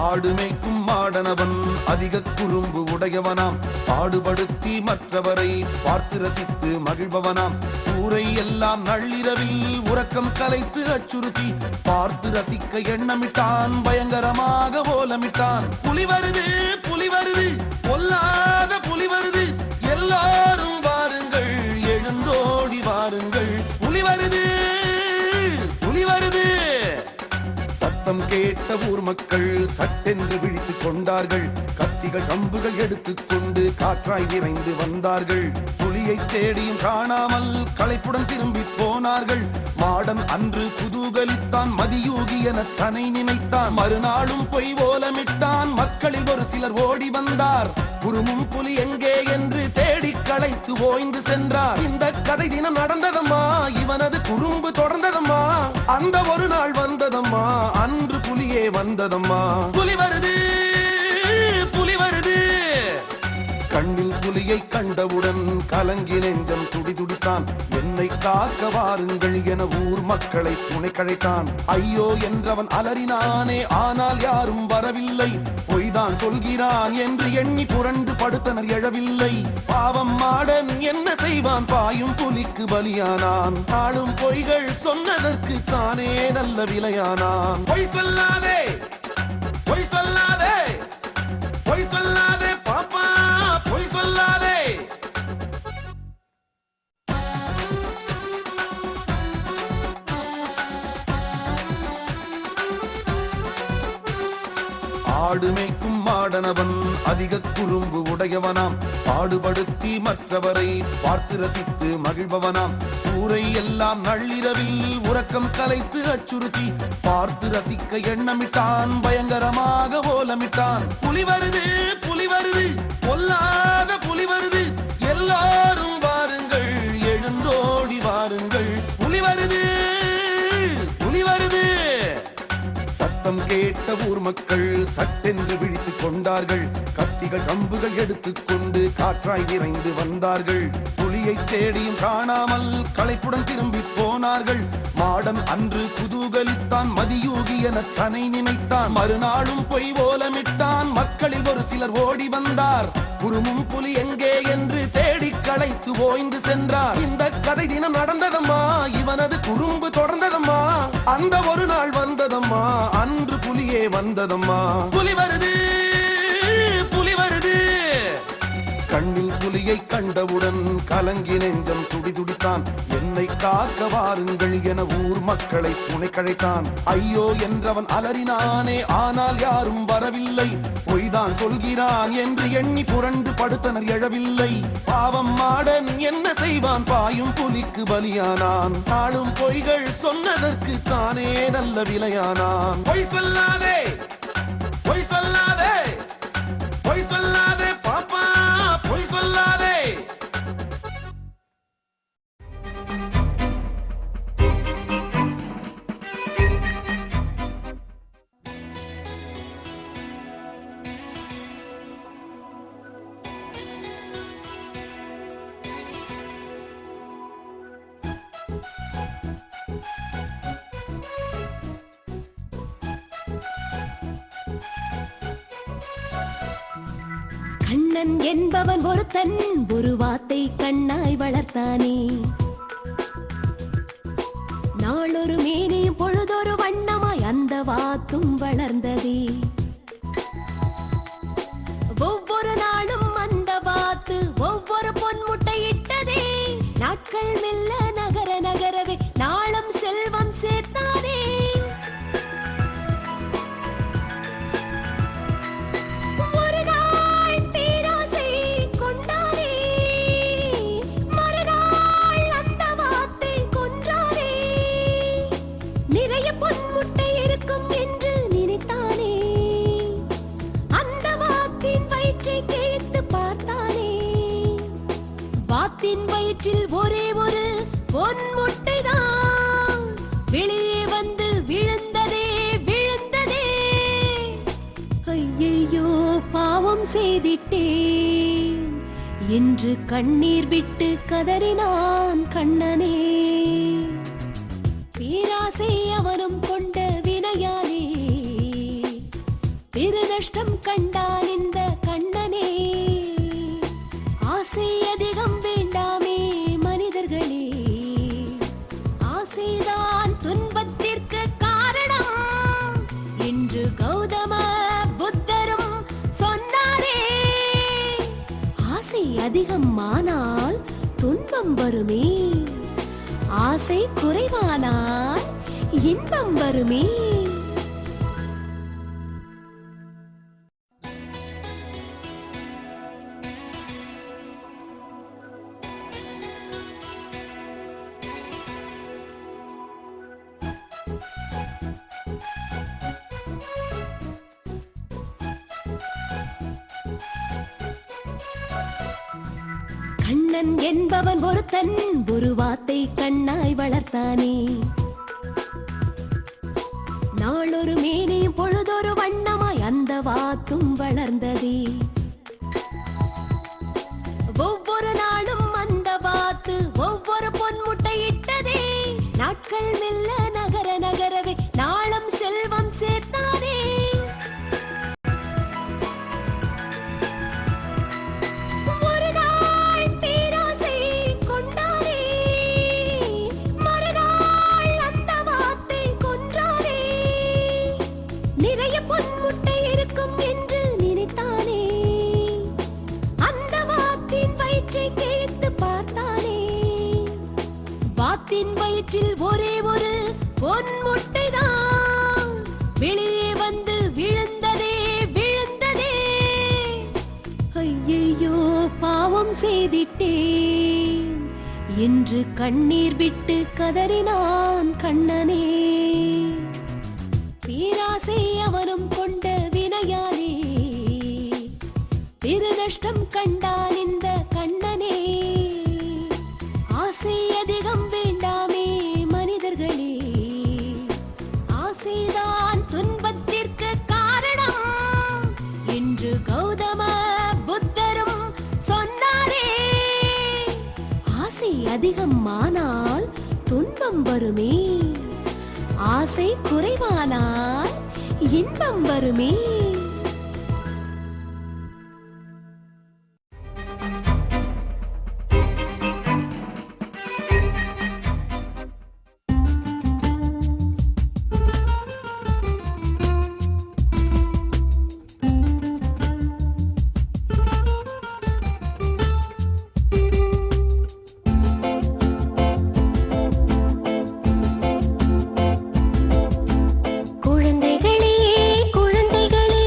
ஆடு மேய்க்கும் மாடனவன் அதிக குறும்பு உடையவனாம். பாடுபடுத்தி மற்றவரை பார்த்து ரசித்து மகிழ்பவனாம். ஊரை எல்லாம் நள்ளிரவில் உறக்கம் கலைத்து அச்சுறுத்தி பார்த்து ரசிக்க எண்ணமிட்டான். பயங்கரமாக ஓலமிட்டான். புலி வருது, புலி வருது, பொல்லாத புலி வருது, எல்லாரும் வாருங்கள், எழுந்தோடி வாருங்கள், புலி வருது, புலி வருது. சத்தம் கேட்ட ஊர் மக்கள் சட்டென்று விழித்துக் கொண்டார்கள். கத்திகள் கம்புகள் எடுத்துக்கொண்டு காற்றாய் விரைந்து வந்தார்கள். புலியை தேடியும் காணாமல் களைப்புடன் திரும்பி போனார்கள். மாடன் அன்று குதூகலித்தான், மதியூகி என தன்னை நினைத்தான். மறுநாளும் பொய் ஓலமிட்டான். மக்களில் ஒரு சிலர் ஓடி வந்தார். குறுமும் புலி எங்கே என்று தேடி களைத்து ஓய்ந்து சென்றார். இந்த கதை தினம் நடந்ததம்மா, இவனது குறும்பு தொடர்ந்ததம்மா. அந்த ஒரு நாள் வந்ததம்மா, அன்று புலியே வந்ததம்மா. புலி வருது, புலி வருது. கண்ணில் புலியை கண்டவுடன் கலங்கி நெஞ்சம் துடிதுடித்தான். என்னை காக்க வாருங்கள் என ஊர் மக்களை துணை கழைத்தான். ஐயோ என்றவன் அலறினானே, ஆனால் யாரும் வரவில்லை. பொய்தான் சொல்கிறான் என்று எண்ணி புரண்டு படுத்தனர் எழவில்லை. பாவம் மாடன் என்ன செய்வான், பாயும் புலிக்கு பலியானான். ஆளும் பொய்கள் சொன்னதற்கு தானே நல்ல விலையானான். பொய் சொல்லாதே, பொய் சொல்லாதே, பொய் சொல்லாதே பாப்பா, பொய் சொல்லாதே. ஆடு மேய்க்கும் மாடனவன் அதிக குறும்பு உடையவனாம். பாடுபடுத்தி மற்றவரை பார்த்து ரசித்து மகிழ்பவனாம். ஊரை எல்லாம் நள்ளிரவில் உறக்கம் கலைத்து அச்சுறுத்தி பார்த்து ரசிக்க எண்ணமிட்டான். பயங்கரமாக ஓலமிட்டான். புலி வருது, புலி வருது, பொல்லாத புலி வருது, எல்லாரும் வாருங்கள், எழுந்தோடி வாருங்கள், புலி வருது, புலி வருது. சத்தம் கேட்ட ஊர் மக்கள் சட்டென்று விழித்துக் கொண்டார்கள். கத்திகள் கம்புகள் எடுத்துக்கொண்டு காற்றாய் விரைந்து வந்தார்கள். புலியை தேடியும் காணாமல் களைப்புடன் திரும்பி போனார்கள். மாடன் அன்று குதூகலித்தான், மதியூகி என தன்னை நினைத்தான். மறுநாளும் பொய் ஓலமிட்டான். மக்களில் ஒரு சிலர் ஓடி வந்தார். குறுமும் புலி எங்கே என்று தேடி களைத்து ஓய்ந்து சென்றார். இந்த கதை தினம் நடந்ததம்மா, இவனது குறும்பு தொடர்ந்ததம்மா. அந்த ஒரு நாள் வந்ததம்மா, அன்று புலியே வந்ததம்மா. புலி வருது, புலி வருது. கண்ணில் புலியை கண்டவுடன் கலங்கி நெஞ்சம் துடிதுடித்தான். என்னை காக்க வாருங்கள் என ஊர் மக்களை துணை கழைத்தான். ஐயோ என்றவன் அலறினானே, ஆனால் யாரும் வரவில்லை. பொய்தான் சொல்கிறான் என்று எண்ணி புரண்டு படுத்தனர் எழவில்லை. பாவம் மாடன் என்ன செய்வான், பாயும் புலிக்கு பலியானான். ஆளும் பொய்கள் சொன்னதற்கு தானே நல்ல விலையானான். பொய் சொல்லாதே, பொய் சொல்லாதே, பொய் சொல்லாதே பாப்பா, பொய் சொல்லாதே. கண்ணன் என்பவன் ஒருத்தன், ஒரு வார்த்தை கண்ணாய் வளர்த்தானே. நாளொரு மேனியும் பொழுதொரு வண்ணமாய் அந்த வாத்தும் வளர்ந்ததே. ஒவ்வொரு நாளும் அந்த வாத்து ஒவ்வொரு பொன்முட்டை இட்டதே. நாட்கள் மெல்ல நகர நகரவே நாளும் செல்வம் சேர்த்தானே. ஒரே ஒரு பொன் முட்டைதான் வெளியே வந்து விழுந்ததே, விழுந்ததே. ஐயையோ பாவம் செய்திட்டேன் என்று கண்ணீர் விட்டு கதறினான் கண்ணனே. பேராசை அவனும் கொண்ட வினையாலே பிற கண்டான் இந்த கண்ணனே. ஆசை அதிகம் வேண்டாமே மனிதர்களே, ஆசைதான் துன்பத்திற்கு காரணம் என்று கௌதம புத்தரும் சொன்னாரே. ஆசை அதிகமானால் துன்பம் வருமே, ஆசை குறைவானால் இன்பம் வருமே. கண்ணன் என்பவன் ஒருத்தன் ஒரு வார்த்தை கண்ணாய் வளர்த்தானே. நாளொரு மேனியும் பொழுதொரு வண்ணமாய் அந்த வாத்தும் வளர்ந்ததே. ஒவ்வொரு நாளும் அந்த வாத்து ஒவ்வொரு பொன்முட்டை இட்டதே. நாட்கள் மெல்ல நகர நகரவே நாளும் செல்வம் சேர்த்தானே. வாத்தின் வயிற்றில் ஒரே ஒரு பொன் முட்டைதான் வெளியே வந்து விழுந்ததே விழுந்ததே. ஐயையோ பாவம் செய்திட்டேன் என்று கண்ணீர் விட்டு கதறினான் கண்ணனே. பேராசை அவனும் கொண்ட வினையாலே பெருநஷ்டம் கண்டான் இந்த கண்ணனே. ஆசை அதிகம் வேண்டாமே மனிதர்களே, ஆசைதான் துன்பத்திற்கு காரணம் என்று கௌதம புத்தரும் சொன்னாரே. ஆசை அதிகமானால் துன்பம் வருமே, ஆசை குறைவானால் இன்பம் வருமே. குழந்தைகளே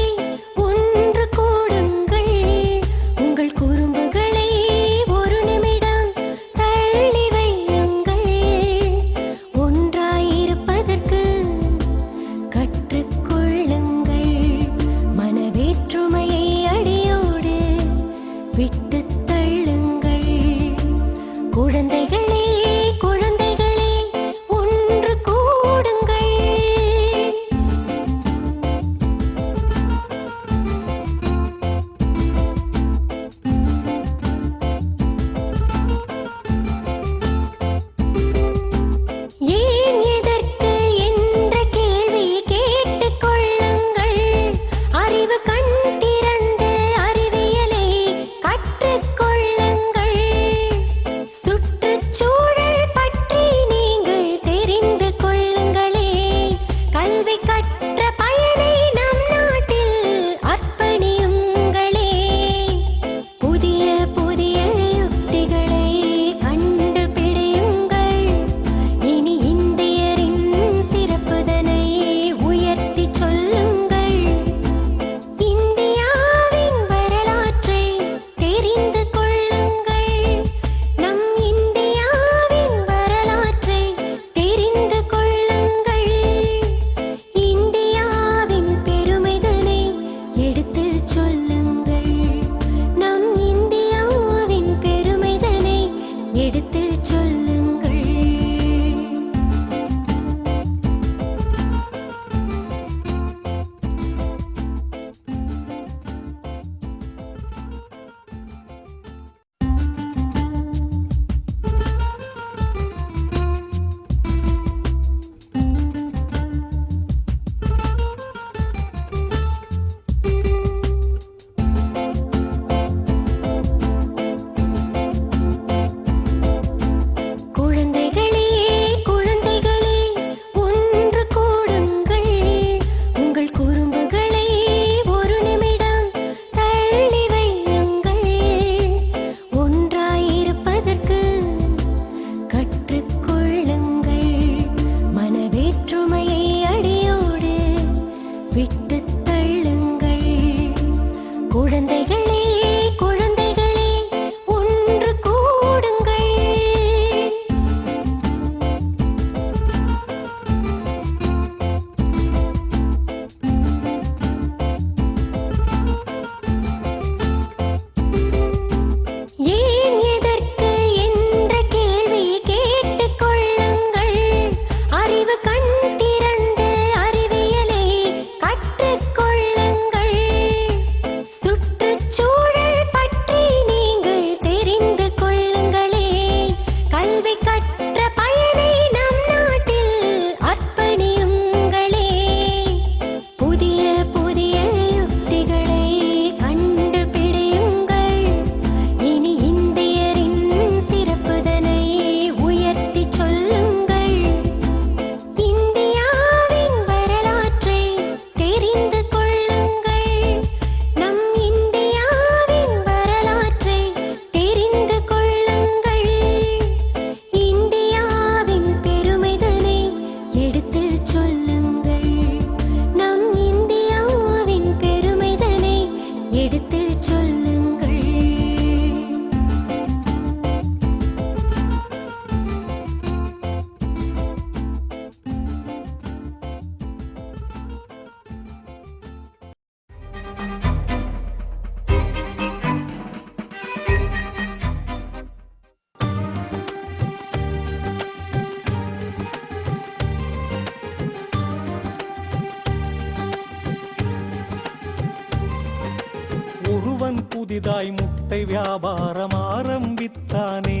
புதிதாய் முட்டை வியாபாரம் ஆரம்பித்தானே.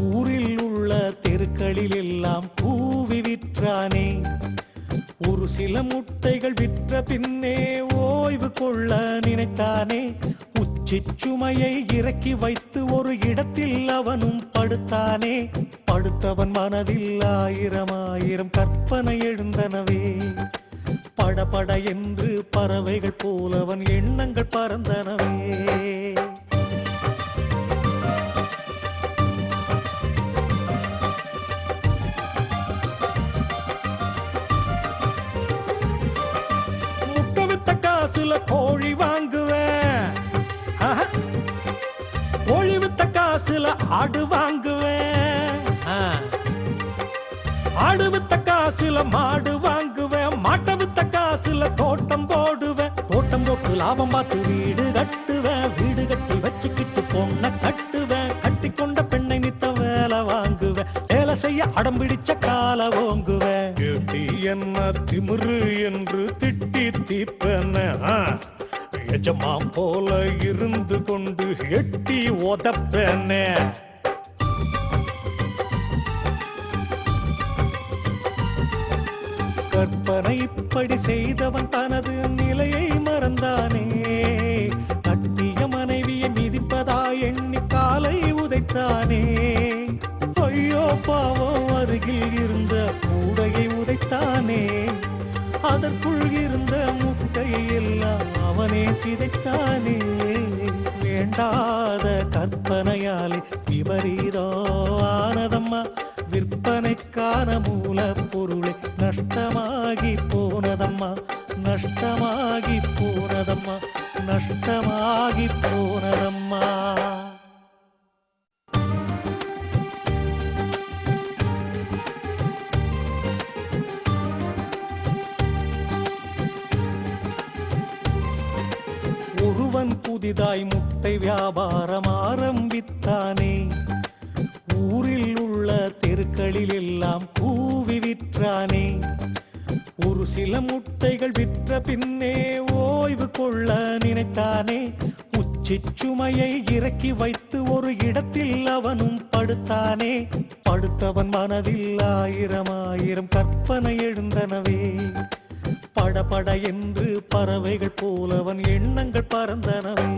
ஊரில் உள்ள தெருக்களில் எல்லாம் கூவி விற்றானே. ஒரு சில முட்டைகள் விற்ற பின்னே ஓய்வு கொள்ள நினைத்தானே. உச்சிச் சுமையை இறக்கி வைத்து ஒரு இடத்தில் அவனும் படுத்தானே. படுத்தவன் மனதில் ஆயிரம் ஆயிரம் கற்பனை எழுந்தனவே. படபட என்று பறவைகள் போலவன் எண்ணங்கள் பறந்தனவே. முட்டை வித்த காசுல கோழி வாங்குவேன், கோழி வித்த காசுல ஆடு வாங்குவேன், ஆடு வித்த காசுல மாடு வாங்குவேன், மாட்டை வித்த காசுல தோட்டம் போடுவேன், தோட்டம் போட்டு லாபம் பார்த்து வீடு கட்டுவேன், வீடு கட்டி வச்சுக்கிட்டு பொண்ணை கட்டுவேன், கட்டி கொண்ட பெண்ணை நித்த வேலை வாங்குவேன், வேலை செய்ய அடம் பிடிச்ச கால ஓங்குவேன். கேட்டி என்ன திமிரு என்று திட்டி தீப்பன, எஜமா போல இருந்து கொண்டு எட்டி உதப்பேனே. கற்பனை இப்படி செய்தவன் தனது நிலையை மறந்தானே. கட்டிய மனைவியை மிதிப்பதா எண்ணி காலை உதைத்தானே. ஐயோ பாவம், அருகில் இருந்த கூடையை உதைத்தானே. அதற்குள் இருந்த முட்டையை எல்லாம் அவனே சிதைத்தானே. வேண்டாத கற்பனையாலே விபரீதோ ஆனதம்மா. விற்பனைக்கான மூல பொருளை நஷ்டமாகி போனதம்மா, நஷ்டமாகி போனதம்மா, நஷ்டமாகி போனதம்மா. ஒருவன் புதிதாய் முட்டை வியாபாரம் ஆரம்பித்தானே. ஊரில் உள்ள தெருக்களில் எல்லாம் கூவி விற்றானே. ஒரு சில முட்டைகள் விற்ற பின்னே ஓய்வு கொள்ள நினைத்தானே. உச்சிச் சுமையை இறக்கி வைத்து ஒரு இடத்தில் அவனும் படுத்தானே. படுத்தவன் மனதில் ஆயிரம் ஆயிரம் கற்பனை எழுந்தனவே. படபட என்று பறவைகள் போலவன் எண்ணங்கள் பறந்தனவே.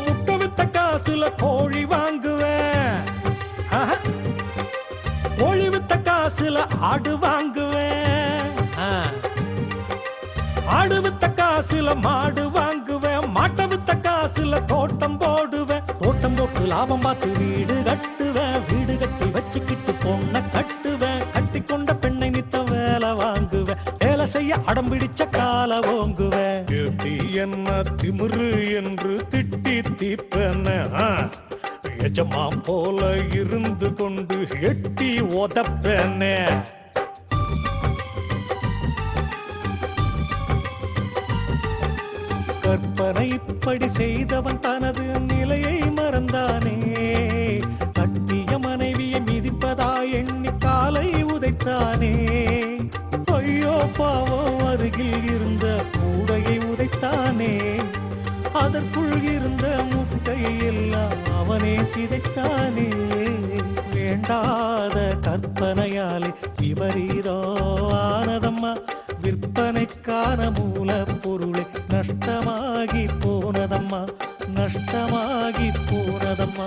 முட்டை வித்த காசுல கோழி வாங்குவேன், கோழி வித்த காசுல ஆடு வாங்குவேன், ஆடு வித்த காசுல மாடு வாங்குவேன், மாட்டை வித்த காசுல தோட்டம் போடுவேன், தோட்டம் போட்டு லாபம் பார்த்து வீடு கட்டுவேன், வீடு கட்டி வச்சுக்கிட்டு பொண்ணை கட்டுவேன், கட்டி கொண்ட பெண்ணை நித்த வேலை வாங்குவேன், வேலை செய்ய அடம் பிடிச்ச கால ஓங்குவேன். கேட்டி என்ன திமிரு என்று திட்டி தீப்பன, எஜமா போல இருந்து கொண்டு எட்டி உதப்பேனே. கற்பனை இப்படி செய்தவன் தனது நிலையை மறந்தானே. கட்டிய மனைவியை மிதிப்பதா எண்ணி காலை உதைத்தானே. ஐயோ பாவம், அருகில் இருந்த கூடையை உதைத்தானே. அதற்குள் இருந்த முட்டையை எல்லாம் அவனே சிதைத்தானே. வேண்டாத கற்பனையாலே விபரீதோ ஆனதம்மா. விற்பனைக்கான மூல பொருளை நஷ்டமாகி போனதம்மா, நஷ்டமாகி போனதம்மா,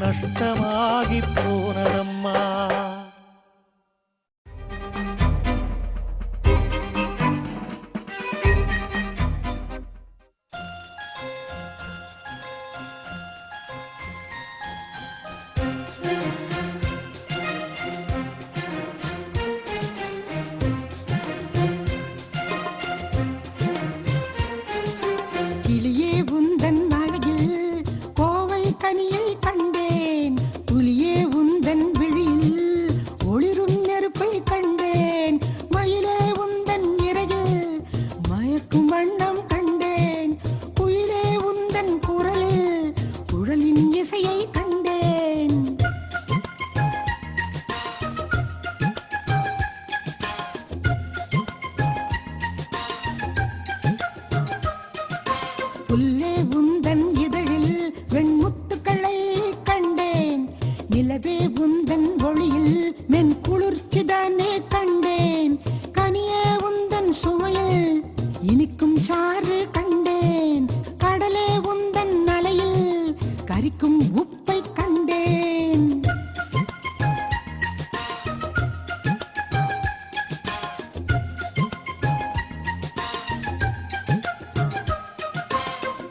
நஷ்டமாகி போனதம்மா. இனிக்கும் சாறு கண்டேன், கடலே உந்தன் அலையில் கரிக்கும் உப்பை கண்டேன்.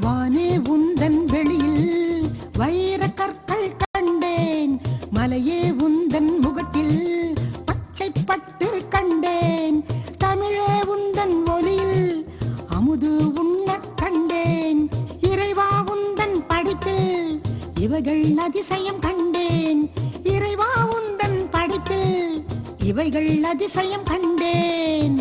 வானே உந்தன் வெளியில் வைர கற்கள் கண்டேன், மலையே உந்தன் முகத்தில் பச்சை பட்டு கண்டேன். தமிழே உந்தன் ஒலியில் அமுது உண்ண கண்டேன். இறைவா உந்தன் படைப்பில் இவைகள் அதிசயம் கண்டேன். இறைவா உந்தன் படைப்பில் இவைகள் அதிசயம் கண்டேன்.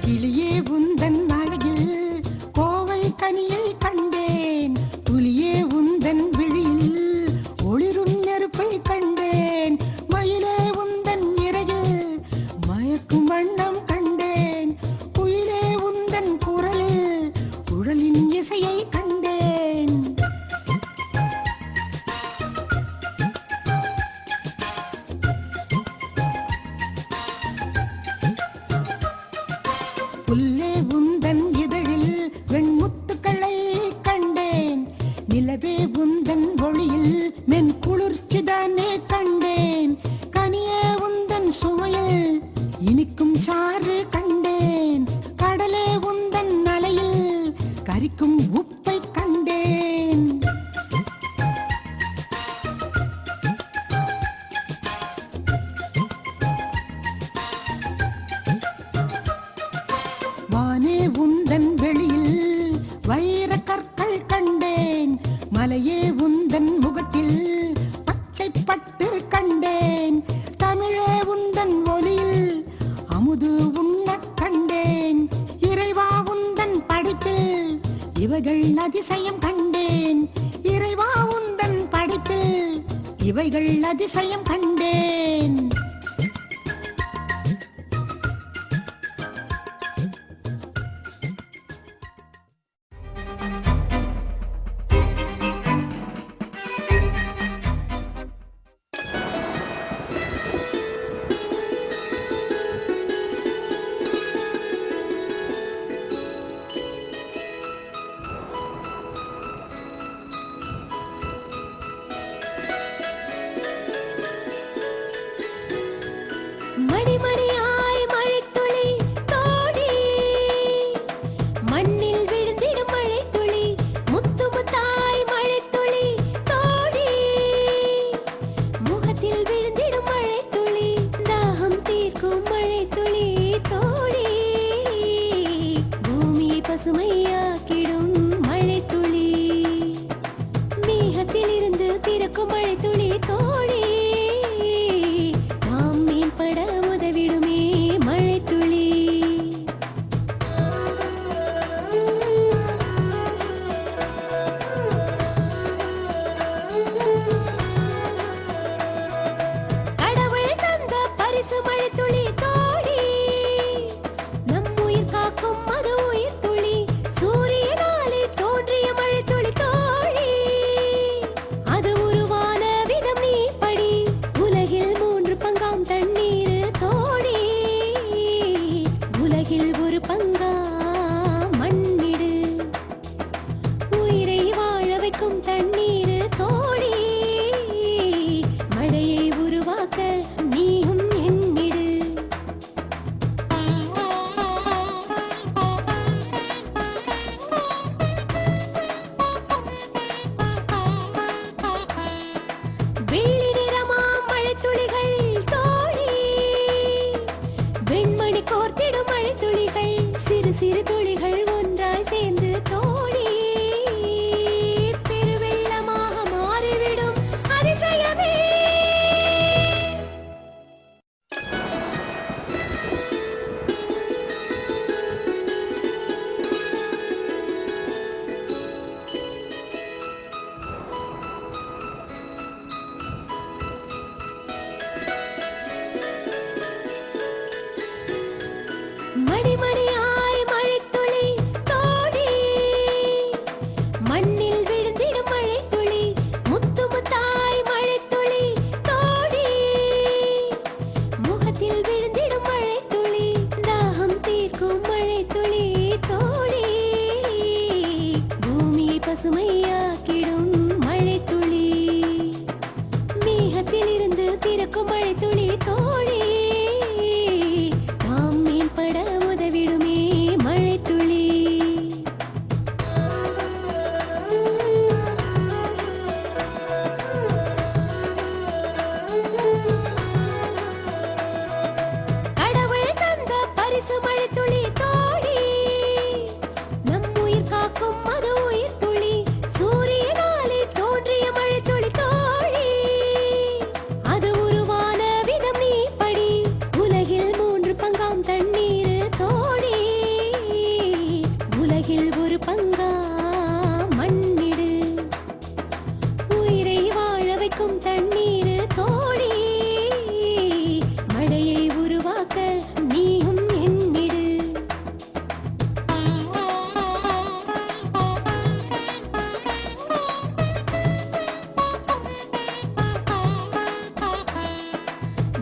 கிளியே உந்தன் அழகில் கோவை கனியை கண்டேன். புலியே உந்தன் விழியில் ஒளிரும் நெருப்பை கண்டேன். மயிலே உந்தன் இறகில் மயக்கும் வண்ணம் கண்டேன். குயிலே உந்தன் குரலில் குழலின் இசையை கண்டேன். புல்லே உந்தன் இதழில் வெண்முத்துக்களை கண்டேன். நிலவே உந்தன் ஒளியில் மென் குளிர்ச்சிதானே கண்டேன். கனியே உந்தன் சுவையில் இனிக்கும் சாறு கண்டேன். கடலே உந்தன் அலையில் கரிக்கும் உப்பை கண்டேன். வானே உந்தன் வெளியில் வைர கற்கள் கண்டேன். மலையே உந்தன் முகத்தில் பச்சை பட்டு கண்டேன். தமிழே உந்தன் ஒலியில் அமுது உண்ண கண்டேன். இறைவா உந்தன் படைப்பில் இவைகள் அதிசயம் கண்டேன். இறைவா உந்தன் படைப்பில் இவைகள் அதிசயம் கண்டேன். தூவும் மழை துளி தோழி நாம் மேம்பட உதவிடுமே மழை துளி. கடவுள் தந்த பரிசு மழை துளி தோழி நம் உயிர் காக்கும் மறு உயிர் துளி. சூரியனாலே தோன்றிய மழை துளி தோழி அது உருவான விதம் நீ படி. உலகில் 3 பங்காம் தண்ணீர் தோழி உலகில் ஒரு பங்கா மண்ணிடு. உயிரை வாழ வைக்கும் தண்ணீர் தோழி மழையை உருவாக்க நீயும் எண்ணிடு.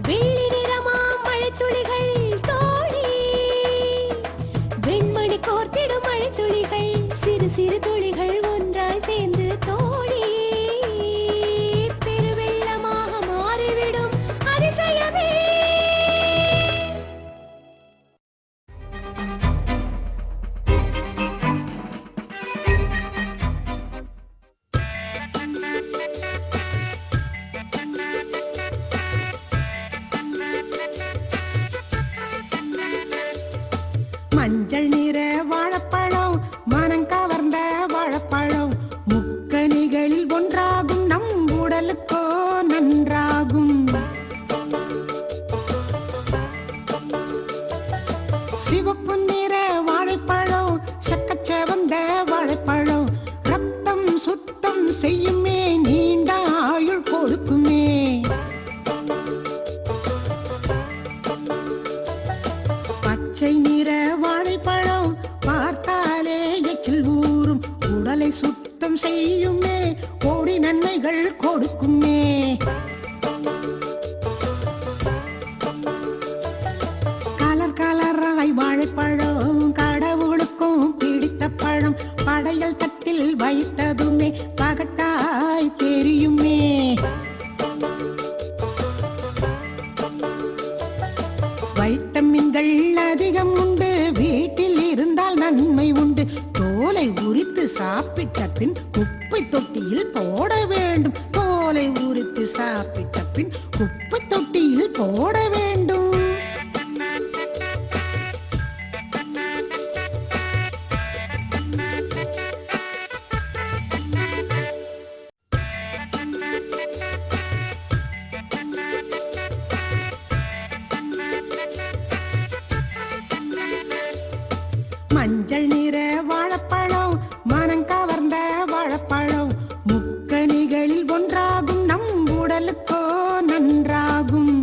வெள்ளி நிறமாம் மழைத்துளிகள் தோழி வெண்மணி கோர்த்திடும் மழைத்துளிகள். சிறு சிறு துளிகள் ஒன்றாய் சேர்ந்து தோழி பெருவெள்ளமாக மாறிவிடும் அதிசயமே. மஞ்சள் நிற வாழைப்பழம் மனம் கவர்ந்த வாழைப்பழம் முக்கனிகளில் ஒன்றாகும் நம் உடலுக்கோ நன்றாகும். சிவப்பு நிற வாழைப்பழம் சக்கச்செவந்த வாழைப்பழம் ரத்தம் சுத்தம் செய்யுமே நீண்ட ஆயுள் கொடுக்குமே. பச்சை நிற வாழைப்பழம் பார்த்தாலே எச்சில் ஊறும் உடலை சுத்தம் செய்யுமே கோடி நன்மைகள் கொடுக்குமே. கலர் கலராய் வாழைப்பழம் கடவுளுக்கும் பிடித்த பழம். படையல் தட்டில் வைத்ததுமே பகட்டாய் தெரியுமே. வைட்டமின்கள் அதிகம் உண்டு வீட்டில் இருந்தால் நன்மை உண்டு. தோலை உரித்து சாப்பிட்ட பின் குப்பை தொட்டியில் போட வேண்டும். தோலை உரித்து சாப்பிட்ட பின் குப்பை தொட்டியில் போட வேண்டும். மஞ்சள் நிற வாழைப்பழம் மனம் கவர்ந்த வாழைப்பழம் முக்கனிகளில் ஒன்றாகும் நம் உடலுக்கோ நன்றாகும்.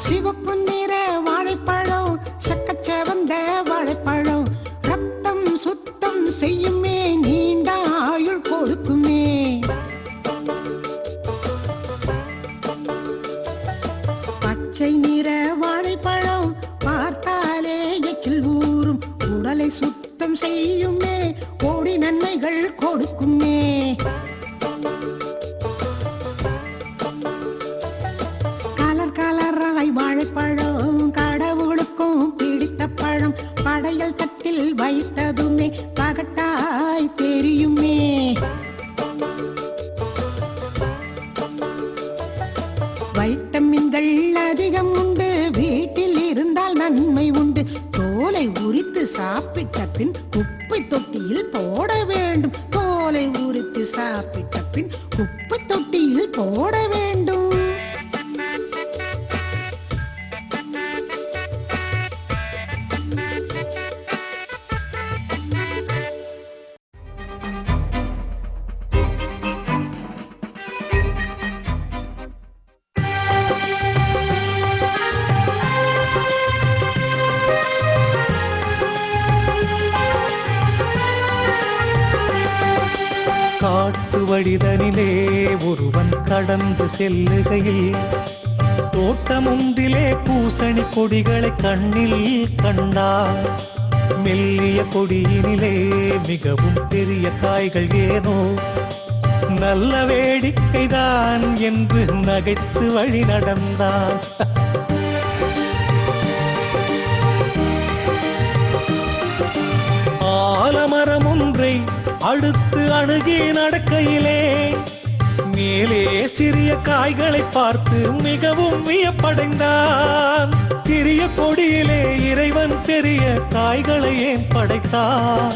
சிவப்பு நிற வாழைப்பழம் சக்கச்செவந்த வாழைப்பழம் ரத்தம் சுத்தம் செய்யுமே நீண்ட ஆயுள் கொடுக்குமே. பச்சை நிற வாழைப்பழம் பார்த்தாலே எச்சில் ஊறும் உடலை சுத்தம் செய்யுமே கோடி நன்மைகள் கொடுக்குமே. கலர் கலராய் வாழைப்பழம் கடவுளுக்கும் பிடித்த பழம். படையல் தட்டில் வைத்ததுமே பகட்டாய் தெரியுமே. வைட்டமின்கள் அதிகம் உண்டு வீட்டில் இருந்தால் நன்மை உண்டு. தோலை உரித்து சாப்பிட்ட பின் குப்பை தொட்டியில் போட வேண்டும். தோலை உரித்து சாப்பிட்ட பின் குப்பை தொட்டியில் போட வேண்டும். காட்டு வழிதனிலே ஒருவன் கடந்து செல்லுகையில் தோட்டமொன்றிலே பூசணி கொடிகளை கண்ணில் கண்டார். மெல்லிய கொடியினிலே மிகவும் பெரிய காய்கள் ஏனோ நல்ல வேடிக்கைதான் என்று நகைத்து வழி நடந்தான். ஆலமரம் ஒன்றை அடுத்து அணுகி நடக்கையிலே மேலே சிறிய காய்களை பார்த்து மிகவும் வியப்படைந்தான். சிறிய கொடியிலே இறைவன் பெரிய காய்களை ஏன் படைத்தான்?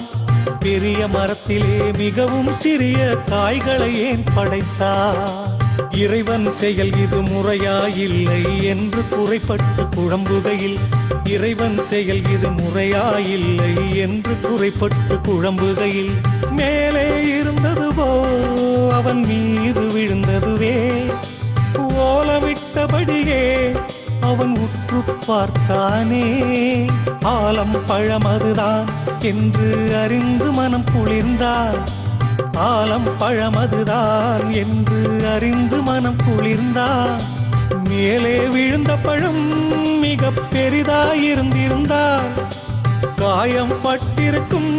பெரிய மரத்திலே மிகவும் சிறிய காய்களை ஏன் படைத்தான்? இறைவன் செயல் இது முறையா இல்லை என்று குறைப்பட்டு குழம்புகையில், இறைவன் செயல் இது முறையா இல்லை என்று குறைப்பட்டு குழம்புகையில், மேலே இருந்ததுவோ அவன் மீது விழுந்ததுவே. ஓலமிட்டபடியே அவன் உற்று பார்த்தானே. ஆலம் பழமதுதான் என்று அறிந்து மனம் குளிர்ந்தான். ஆலம் பழமதுதான் என்று அறிந்து மனம் குளிர்ந்தான். மேலே விழுந்த பழம் மிக பெரிதாயிருந்திருந்தால் காயம் பட்டிருக்கும்,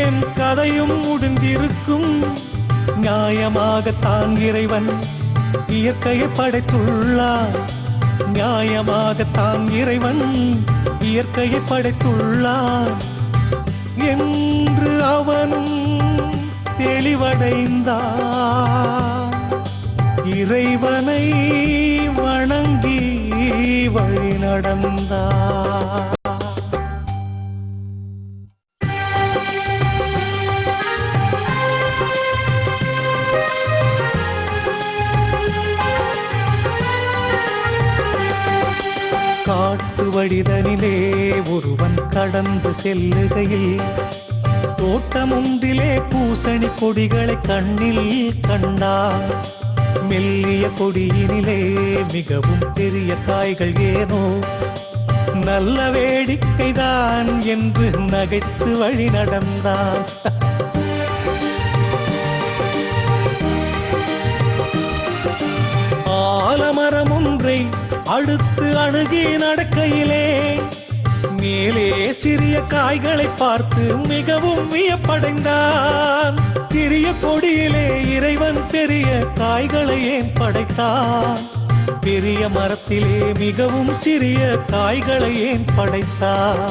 என் கதையும் முடிந்திருக்கும். நியாயமாகத்தான் இறைவன் இயற்கையை படைத்துள்ளார். நியாயமாகத்தான் இறைவன் இயற்கையை படைத்துள்ளார் என்று அவனும் தெளிவடைந்தான். இறைவனை வணங்கி வழி நடந்தான். காட்டு வழிதனிலே ஒருவன் கடந்து செல்லுகையில் தோட்டம் ஒன்றிலே பூசணி கொடிகளை கண்ணில் கண்டார். மெல்லிய கொடியினிலே மிகவும் பெரிய காய்கள் ஏனோ நல்ல வேடிக்கைதான் என்று நகைத்து வழி நடந்தான். ஆலமரம் ஒன்றை அடுத்து அணுகி நடக்கையிலே மேலே சிறிய காய்களை பார்த்து மிகவும் வியப்படைந்தான். சிறிய கொடியிலே இறைவன் பெரிய காய்களை ஏன் படைத்தான்? பெரிய மரத்திலே மிகவும் சிறிய காய்களை ஏன் படைத்தான்?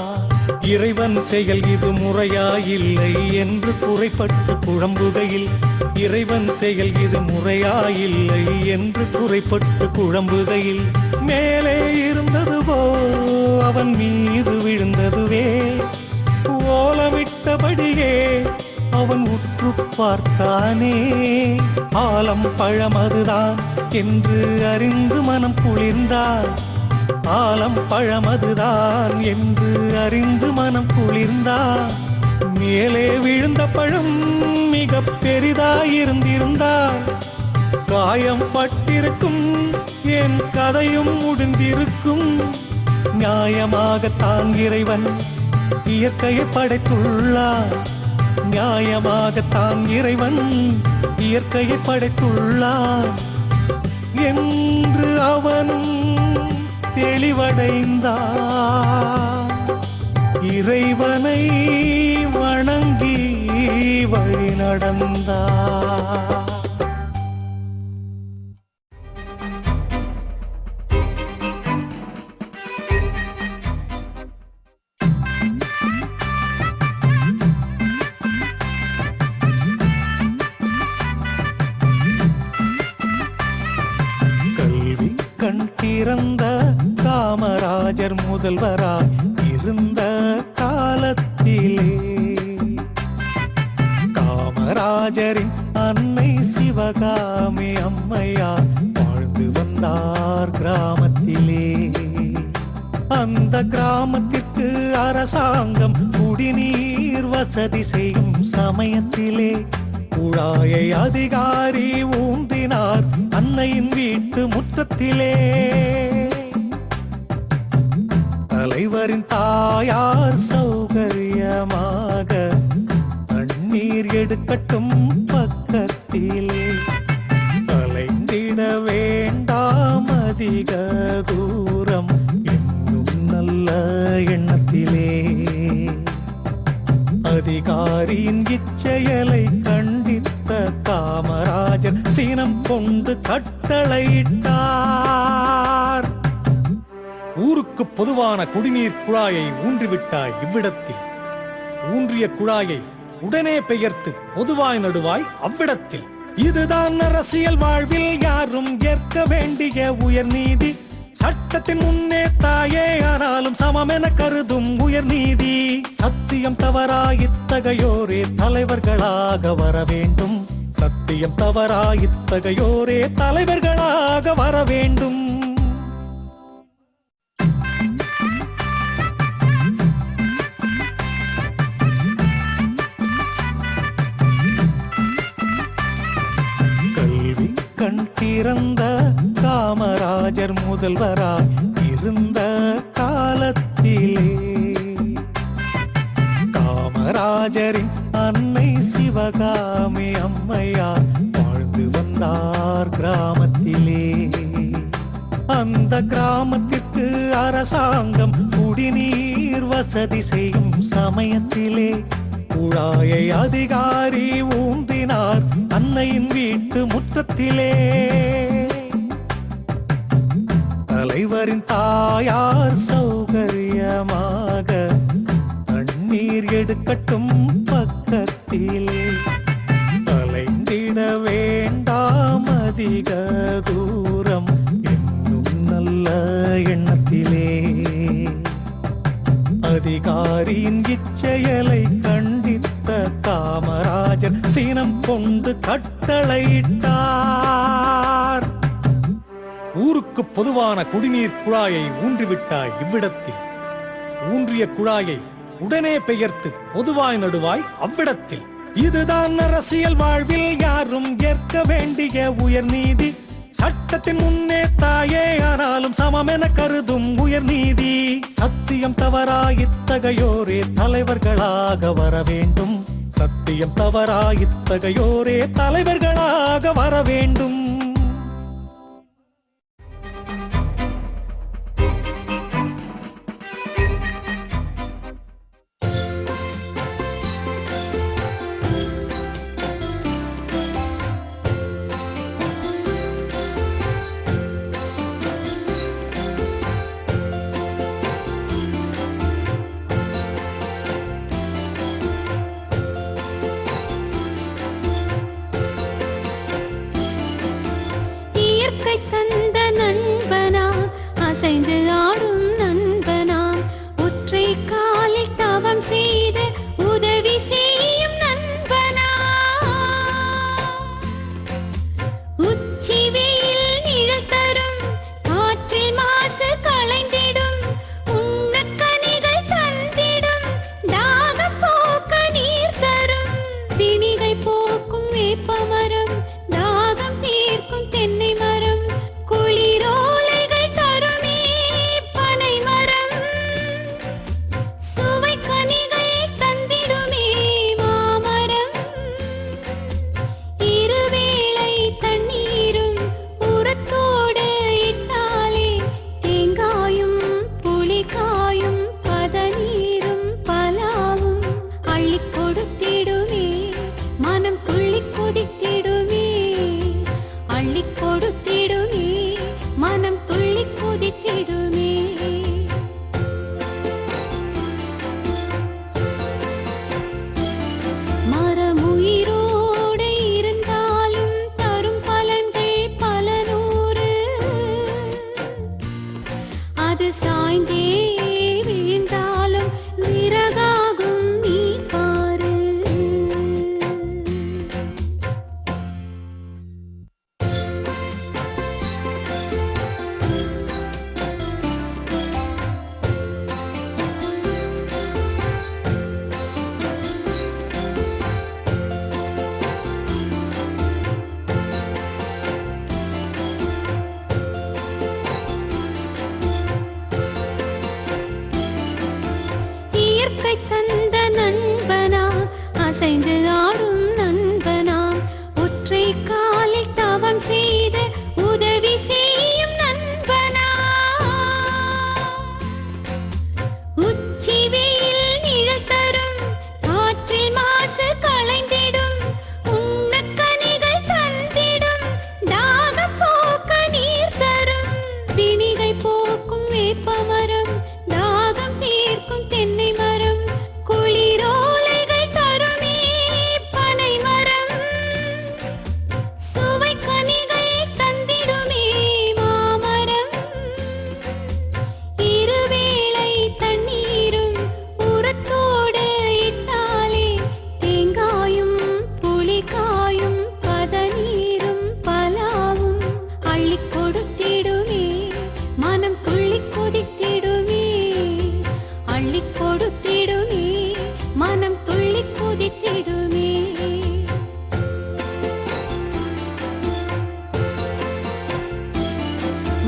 இறைவன் செயல் இது முறையா இல்லை என்று குறைப்பட்டு குழம்புகையில், இறைவன் செயல் இது முறையா இல்லை என்று குறைப்பட்டு குழம்புகையில், மேலே இருந்ததுவோ அவன் மீது விழுந்ததுவே. ஓலமிட்டபடியே அவன் உற்று பார்த்தானே. ஆலம் பழமதுதான் என்று அறிந்து மனம் குளிர்ந்தான். ஆலம் பழமதுதான் என்று அறிந்து மனம் குளிர்ந்தான். மேலே விழுந்த பழம் மிக பெரிதாயிருந்திருந்தால் காயம் பட்டிருக்கும், என் கதையும் முடிந்திருக்கும். நியாயமாகத்தான் இறைவன் இயற்கையை படைத்துள்ளார். நியாயமாகத்தான் இறைவன் இயற்கையை படைத்துள்ளார் என்று அவனும் தெளிவடைந்தான். இறைவனை வணங்கி வழி நடந்தான். கல்வி கண் திறந்த காமராஜர் முதல்வராய் இருந்த காலத்திலே காமராஜரின் அன்னை சிவகாமி அம்மையார் வாழ்ந்து வந்தார் கிராமத்திலே. அந்த கிராமத்திற்கு அரசாங்கம் குடிநீர் வசதி செய்யும் சமயத்திலே குழாயை அதிகாரி ஊன்றினார் அன்னையின் வீட்டு முற்றத்திலே. தலைவரின் தாயார் சௌகரியமாக தண்ணீர் எடுக்கட்டும் பக்கத்திலே. கலைந்திட வேண்டாம் அதிக தூரம் இன்னும் நல்ல எண்ணத்திலே. அதிகாரியின் இச்செயலை கண்டித்த காமராஜர் காமராஜர் சினம் கொண்டு கட்டளையிட்டார். ஊருக்கு பொதுவான குடிநீர் குழாயை ஊன்றிவிட்டாய் இவ்விடத்தில். ஊன்றிய குழாயை உடனே பெயர்த்து பொதுவாய் நடுவாய் அவ்விடத்தில். இதுதான் அரசியல் வாழ்வில் யாரும் ஏற்க வேண்டிய உயர் நீதி. சட்டத்தின் முன்னே தாயே ஆனாலும் சமம் என கருதும் உயர் நீதி. சத்தியம் தவறாயித்தகையோரே தலைவர்களாக வர வேண்டும். சத்தியம் தவறாயித்தகையோரே தலைவர்களாக வர வேண்டும். கண் திறந்த காமராஜர் முதல்வராய் இருந்த காலத்திலே காமராஜரின் அன்னை சிவகாமி அம்மையார் வாழ்ந்து வந்தார் கிராமத்திலே. அந்த கிராமத்திற்கு அரசாங்கம் குடிநீர் வசதி செய்யும் சமயத்திலே குழாயை அதிகாரி ஊன்றினார் அன்னையின் வீட்டு முற்றத்திலே. தலைவரின் தாயார் சௌகரியமாக தண்ணீர் எடுக்கட்டும் பக்கத்திலே. அலைந்திட வேண்டாம் அதிக தூரம் என்னும் நல்ல எண்ணத்திலே அதிகாரியின் இச்செயலை கண்டித்த காமராஜர் சினம் கொண்டு கட்டளையிட்டார். ஊருக்கு பொதுவான குடிநீர் குழாயை ஊன்றிவிட்டாய் இவ்விடத்தில். ஊன்றிய குழாயை உடனே பெயர்த்து பொதுவாய் நடுவாய் அவ்விடத்தில். இதுதான் அரசியல் வாழ்வில் யாரும் ஏற்க வேண்டிய உயர் நீதி. சட்டத்தின் முன்னே தாயே ஆனாலும் சமம் என கருதும் உயர் நீதி. சத்தியம் தவறாயித்தகையோரே தலைவர்களாக வர வேண்டும். சத்தியம் தவறாயித்தகையோரே தலைவர்களாக வர வேண்டும். தந்த நண்பனா அசைந்து ஆடும் நண்பனா ஒற்றை காலில் தவம் செய்து உதவி செய்யும் நண்பனா உச்சி வெயில் நிழல் தரும் காற்றில் மாசு களைந்திடும் உண்ணக்கனிகள் தந்திடும் தாகம் போக்க நீர் தரும் பிணிகை போக்கும் வேப்பமரம் தாகம் தீர்க்கும் தென்னை மரம் குளிரோலைகள் தருமே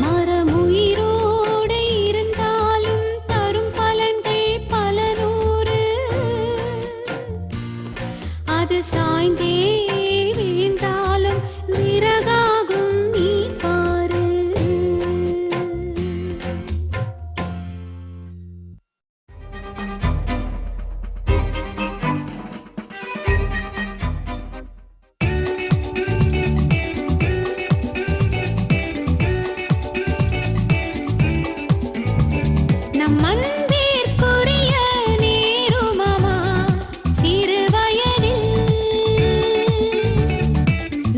மரம் உயிரோடு இருந்தாலும் தரும் பலன்கள் பல நூறு. அது சாய்ந்தே விழுந்தாலும் விறகாகும் நீ பாரு. நம் அன்பிற்குரிய நேருமாமா சிறு வயதில்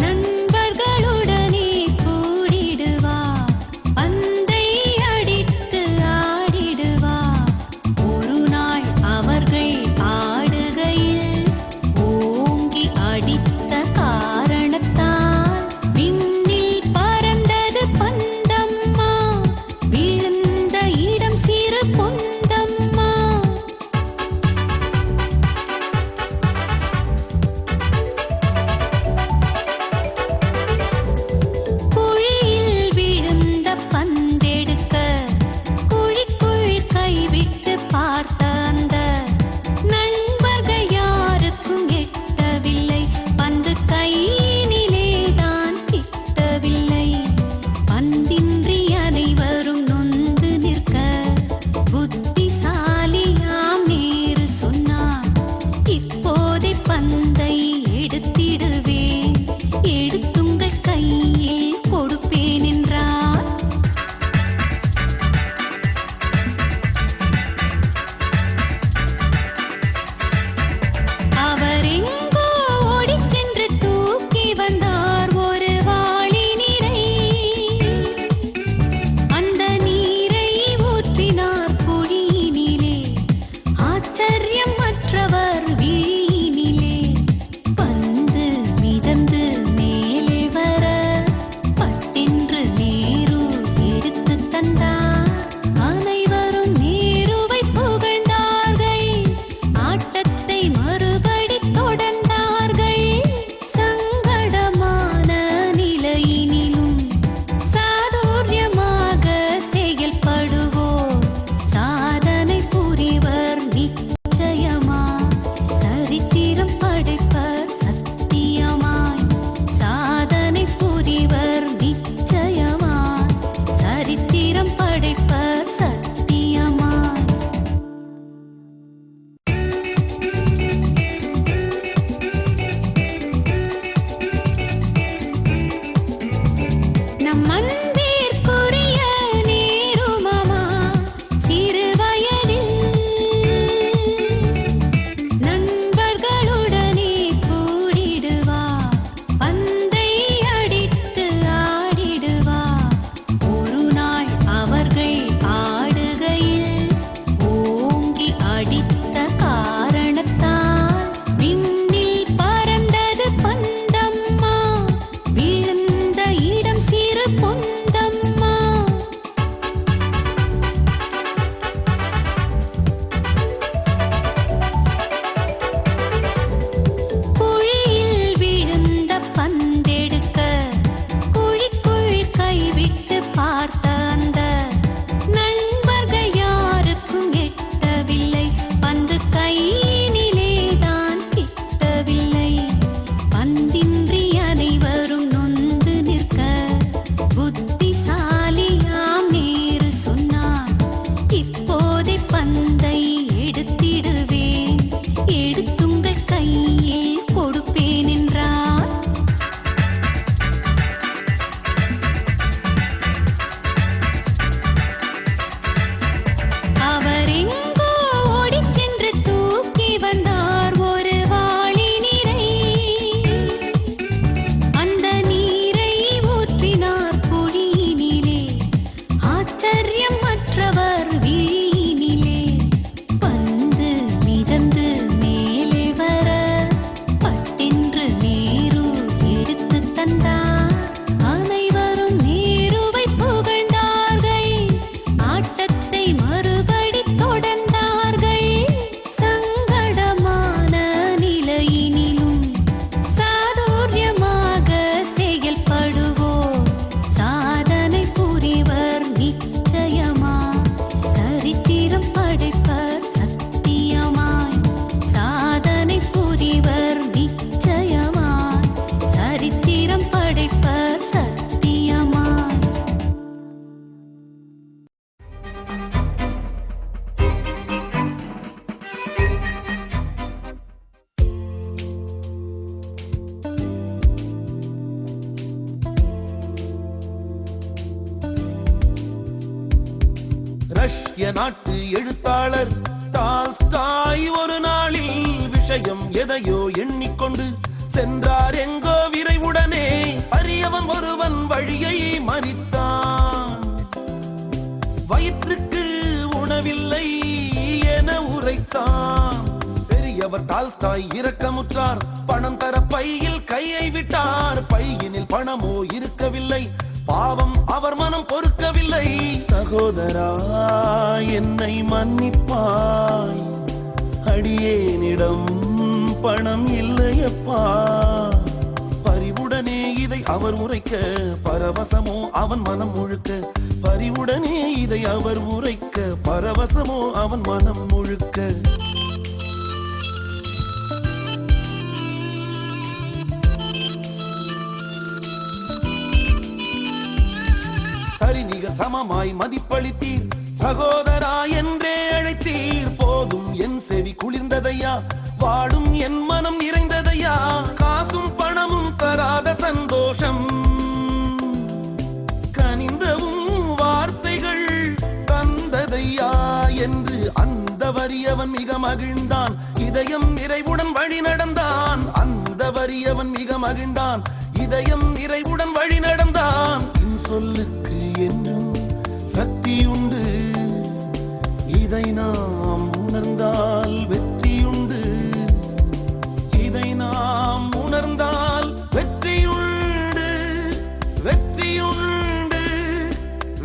நண்பர்களுடனே கூடிடுவா, பந்தை அடித்து ஆடிடுவா. ஒரு நாள் அவர்கள் ஆடுகையில் ஓங்கி அடித்த காரணத்தால் விண்ணில் பறந்தது பந்தம்மா, விழுந்த இடம் சிறு பொந்தம்மா. குழியில் விழுந்த பந்தெடுக்க குழிக்குள் கைவிட்டு பார்த்த அந்த நண்பர்கள் யாருக்கும் எட்டவில்லை. பந்து கையினிலே தான் கிட்டவில்லை. பந்தின்றி அனைவரும் நொந்து நிற்க புத்திசாலியாம் நேரு சொன்னார், இப்போதே பந்தை எடுத்திடுவேன், எடுத்துங்கள் கையில் கொடுப்பேன் என்றார். அவர் எங்கோ ஓடிச் சென்று தூக்கி வந்தார் ஒரு வாளி நீரை. அந்த நீரை ஊற்றினார் குழியினிலே, ஆச்சரியம் மற்றவர் விழியினிலே. பந்து மிதந்து மேலே வர பட்டென்று நேரு எடுத்து தந்தார். அனைவரும் நேருவை புகழ்ந்தார்கள், ஆட்டத்தை மறுபடி தொடர்ந்தார்கள். சங்கடமான நிலையினிலும் சாதுரியமாக செயல்படுவோர் சாதனை புரிவர் நிச்சயமா, சரித்திரம் படைப்பர் சத்தியமாய். சாதனை புரிவர் நிச்சயமாய், சரித்திரம் படைப்பர் சத்தியமாய். நம் அன்பிற்குரிய நேருமாமா சிறு வயதில் நண்பர்களுடனே கூடிடுவா, பந்தை அடித்து ஆடிடுவா. ஒரு நாள் அவர்கள் ஆடுகையில் ஓங்கி அடித்த காரணத்தால் விண்ணில் பறந்தது பந்தம்மா, விழுந்த இடம் சிறு பொன் ரஷ்ய நாட்டு எழுத்தாளர் டால்ஸ்டாய் ஒரு நாளில் விஷயம் எதையோ எண்ணிக்கொண்டு சென்றார் எங்கோ விரைவுடனே. அரியவன் ஒருவன் வழியை மறித்தான். வயிற்றுக்கு உணவில்லை என உரைத்தான். பெரியவர் டால்ஸ்டாய் இரக்கமுற்றார். பணம் தர பையில் கையை விட்டார். பையினில் பணமோ இருக்கவில்லை. பாவம் அவர் மனம் பொறுக்கவில்லை. சகோதரா, என்னை மன்னிப்பாய், அடியேனிடம் பணம் இல்லையப்பா. பரிவுடனே இதை அவர் உரைக்க, பரவசமோ அவன் மனம் முழுக்க. பரிவுடனே இதை அவர் உரைக்க, பரவசமோ அவன் மனம் முழுக்க. சரிநிகர் சமமாய் மதிப்பளித்தீர். சகோதரா என்றே அழைத்தீர். போதும் என் செவி குளிர்ந்ததையா, வாடும் என் மனம் நிறைந்ததையா. காசும் பணமும் தராத சந்தோஷம், கனிந்தவும் வார்த்தைகள் தந்ததையா என்று அந்த வறியவன் மிக மகிழ்ந்தான். இதயம் நிறைவுடன் வழி நடந்தான். அந்த வறியவன் மிக மகிழ்ந்தான். இதயம் நிறைவுடன் வழி நடந்தான். சொல்லுக்கு என்றும் சக்தி உண்டு, இதை நாம் உணர்ந்தால் வெற்றியுண்டு. இதை நாம் உணர்ந்தால் வெற்றியுண்டு, வெற்றியுண்டு,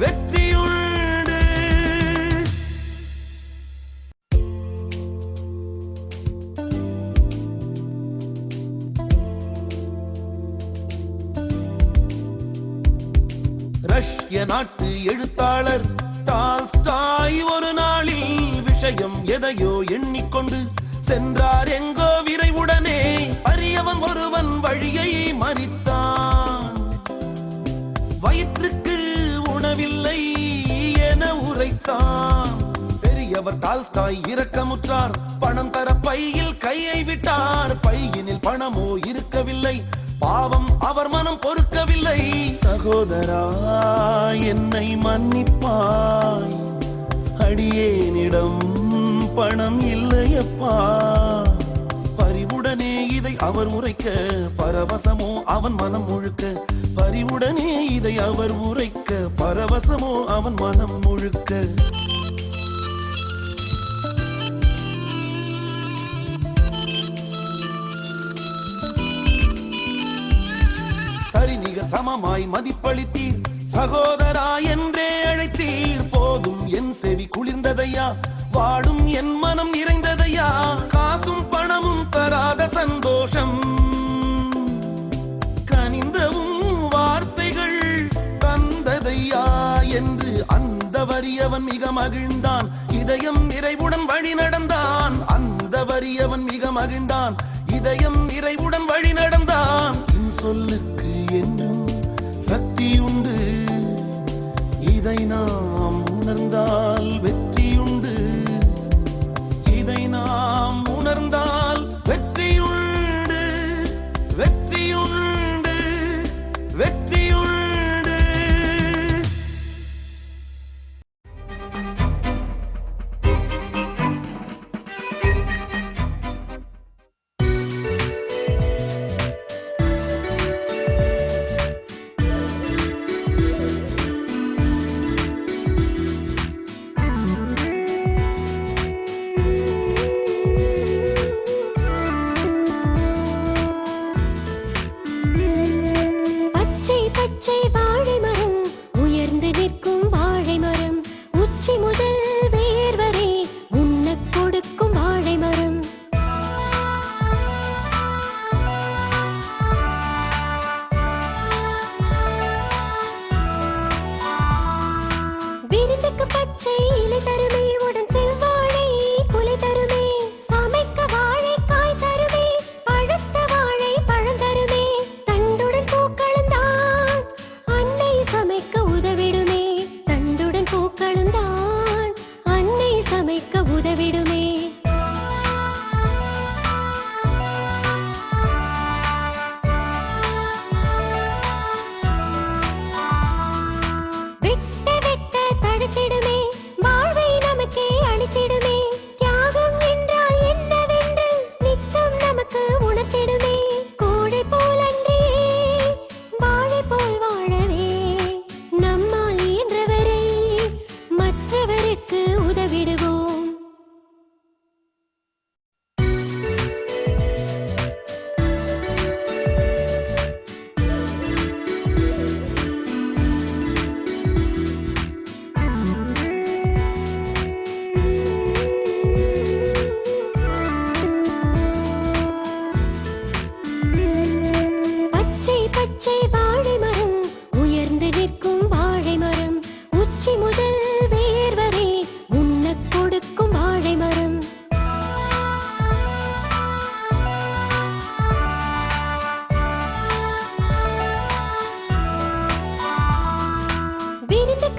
வெற்றியுண்டு. ரஷ்ய நாட்டு எழுத்தாளர் டால்ஸ்டாய் ஒரு நாளில் விஷயம் எதையோ எண்ணிக்கொண்டு சென்றார் எங்கோ விரைவுடனே. அரியவன் ஒருவன் வழியை மறித்தான். வயிற்றுக்கு உணவில்லை என உரைத்தான். பெரியவர் டால்ஸ்டாய் இரக்கமுற்றார். பணம் தர பையில் கையை விட்டார். பையினில் பணமோ இருக்கவில்லை. பாவம் அவர் மனம் பொறுக்கவில்லை. சகோதரா, என்னை மன்னிப்பாய், அடியேனிடம் பணம் இல்லையப்பா. பரிவுடனே இதை அவர் உரைக்க, பரவசமோ அவன் மனம் முழுக்க. பரிவுடனே இதை அவர் உரைக்க, பரவசமோ அவன் மனம் முழுக்க. சரிநிகர் சமமாய் மதிப்பளித்தீர். சகோதரா என்றே அழைத்தீர். போதும் என் செவி குளிர்ந்ததையா, வாடும் என் மனம் நிறைந்ததையா. காசும் பணமும் தராத சந்தோஷம், கனிந்தவும் வார்த்தைகள் தந்ததையா என்று அந்த வறியவன் மிக மகிழ்ந்தான். இதயம் நிறைவுடன் வழி நடந்தான். அந்த வறியவன் மிக மகிழ்ந்தான். இதயம் நிறைவுடன் வழி நடந்தான். சொல்லுக்கு என்னும் சக்தி உண்டு, இதை நாம் உணர்ந்தால் வெற்றியுண்டு. இதை நாம் உணர்ந்தால் வெற்றியுண்டு, வெற்றியுண்டு, வெற்றியுண்டு.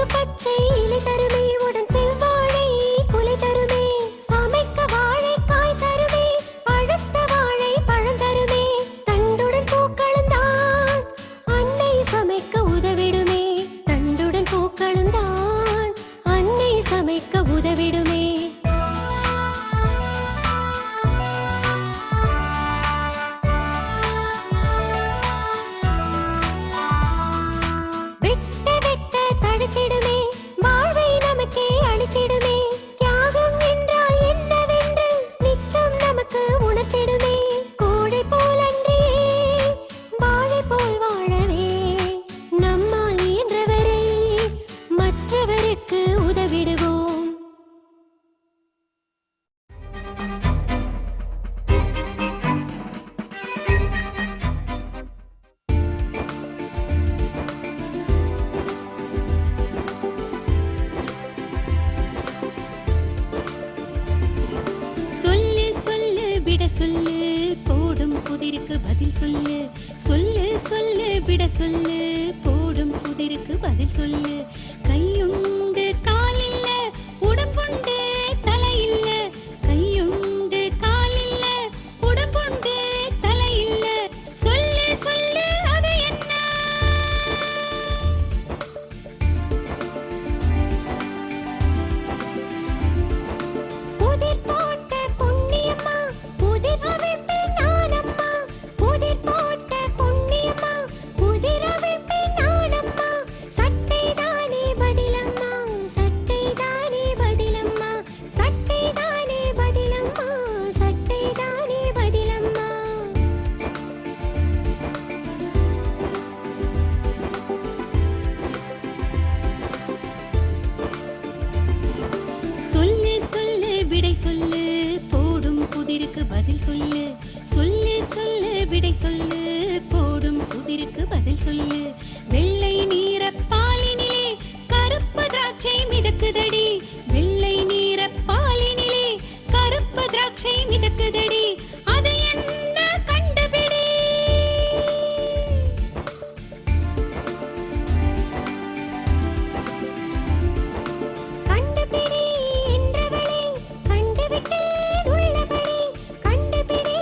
பாக்கு பச்சை இலை தருமே உடன் செவ்வாழை குலை தருமே சமைக்க வாழைக்காய் தருமே பழுத்த வாழை பழம் தருமே தண்டுடன் பூக்களும் தான் அன்னை சமைக்க உதவிடுமே தண்டுடன் பூக்களும் தான் அன்னை சமைக்க உதவிடுமே விட்ட விட்ட தடுத்திடுமே வாழ்வை நமக்கே அளித்திடுமே தியாகம் என்றால் என்னவென்று நித்தம் நமக்கு உணர்த்திடுமே கோடை போலன்றியே வாழை போல் வாழவே நம்மால் இயன்றவரை மற்றவருக்கு உதவிடுவோம் சொல்லு சொல்லு விட சொல்லு போடும் புதிருக்கு பதில் சொல்லு சொல்லு சொல்லு விட சொல்லு போடும் புதிருக்கு பதில் சொல்லு கையுண்டு காலில்ல உடம்புண்டு தலையில்ல கையுண்டு காலில்ல உடம்புண்டு தலையில்ல சொல்லு சொல்லு அது என்ன புதிர் போட்ட பொன்னியம்மா புதிர் அவிழ்ப்பில் நானம்மா புதிர் போட்ட பொன்னியம்மா புதிர் அவிழ்ப்பில் நானம்மா சட்டை தானே பதிலம்மா சட்டை தானே பதிலம்மா சட்டை தானே பதிலம்மா சட்டை தானே பதிலம்மா சொல்லு சொல்லு விடை சொல்லு போடும் புதிருக்கு பதில் சொல்லு சொல்லு சொல்லு விடை சொல்லு போடும் புதிருக்கு பதில் சொல்லு வெள்ளை நீர பாலினிலே கருப்பு திராட்சை மிதக்குதடி வெள்ளை நீர பாலினிலே கருப்பு திராட்சை மிதக்குதடி அது என்ன கண்டுபிடி கண்டுபிடி என்றவளே கண்டுவிட்டேன் உள்ளபடி கண்டுபிடி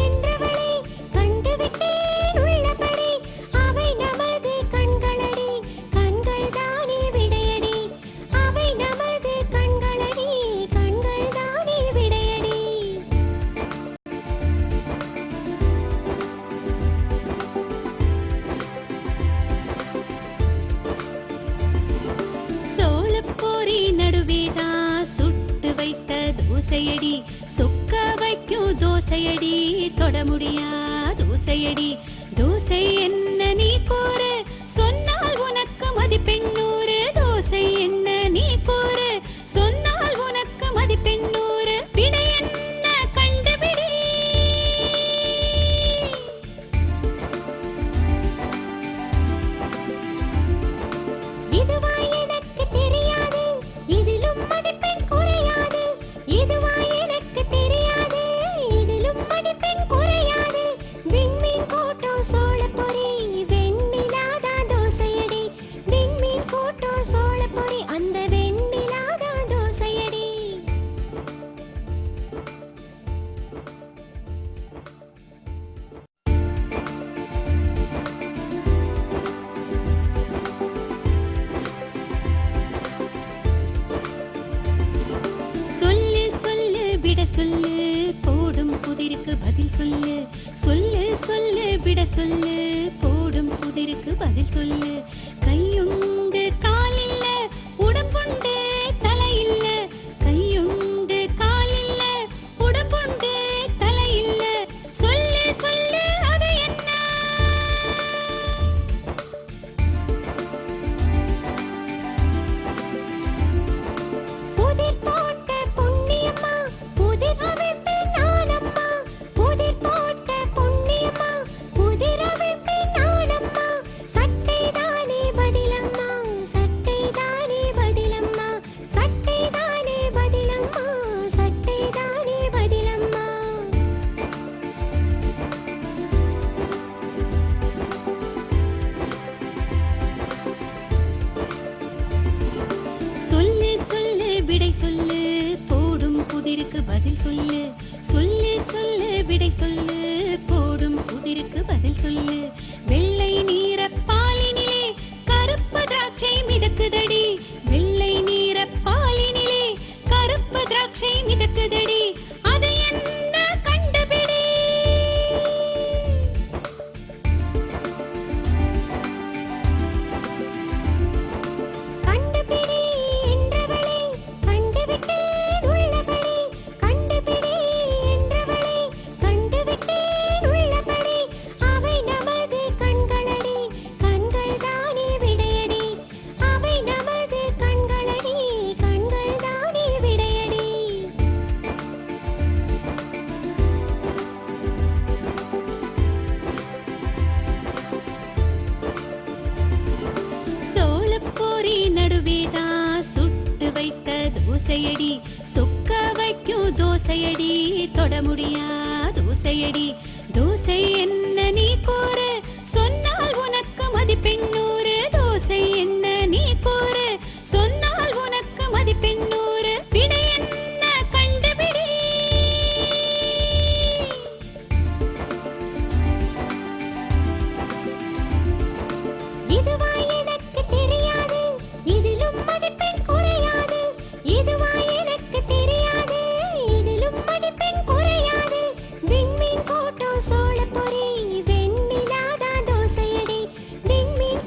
என்றவளே கண்டுவிட்டேன் உள்ளபடி அவை நமது கண்களடி கண்கள் தானே விடையடி அவை நமது கண்களடி கண்கள் தானே விடையடி சோளப்பொரி நடுவேதான் சுட்டு வைத்த தோசையடி சொக்க வைக்கும் தோசையடி தொட முடியா தோசையடி தோசை என்ன நீ கூறு சொன்னால் உனக்கு மதிப்பெண்ணூறு தோசை என்ன நீ கூறு சொன்னால் உனக்கு மதிப்பெண்ணூறு விடை என்ன கண்டுபிடி இதுவா எனக்கு தெரியாது இதிலும் மதிப்பெண் குறையாது இதுவா எனக்கு தெரியாது இதிலும் மதிப்பெண் குறையாது விண்மீன் கூட்டம் சோளப்பொரி வெண்ணிலாதான் தோசையடி விண்மீன் கூட்டம் சோளப்பொரி அந்த வெண்ணிலாதான் தோசையடி சொல்லு சொல்லு விட சொல்லு போடும் புதிருக்கு பதில் சொல்லு சொல்லு சொல்லு விட சொல்லு போடும் புதிருக்கு பதில் சொல்லு கையுண்டு காலில்ல உடம்புண்டு தலையில்ல கையுண்டு காலில்ல உடம்புண்டு தலையில்ல சொல்லு சொல்லு அது என்ன புதிர் போட்ட பொன்னியம்மா புதிர் அவிழ்ப்பில் நானம்மா புதிர் போட்ட பொன்னியம்மா புதிர் அவிழ்ப்பில் நானம்மா சட்டை தானே புதிருக்கு பதில் சொல்லு சொல்லு சொல்லு விடை சொல்லு போடும் புதிருக்கு பதில் சொல்லு வெள்ளை நீர பாலினிலே கருப்பு திராட்சை மிதக்குதடி வெள்ளை நீர பாலினிலே கருப்பு திராட்சை மிதக்குதடி அது என்ன கண்டுபிடி கண்டுபிடி என்றவளே கண்டுவிட்டேன் உள்ளபடி கண்டுபிடி என்றவளே கண்டுவிட்டேன் உள்ளபடி அவை நமது கண்களடி கண்கள் தானே விடையடி அவை நமது கண்களடி கண்கள் தானே விடையடி சோளப்பொரி நடுவேதான் சுட்டு வைத்த தோசையடி சொக்க வைக்கும் தோசையடி தொட முடியா தோசையடி தோசை என்ன நீ கூறு சொன்னால் உனக்கு மதிப்பெண்ணூறு தோசை என்ன நீ கூறு சொன்னால் உனக்கு மதிப்பெண்ணூறு விடை என்ன கண்டுபிடி இதுவா எனக்கு தெரியாது இதிலும் மதிப்பெண் குறையாது இதுவா எனக்கு தெரியாது இதிலும் மதிப்பெண் குறையாது விண்மீன் கூட்டம் சோளப்பொரி வெண்ணிலாதான் தோசையடி விண்மீன்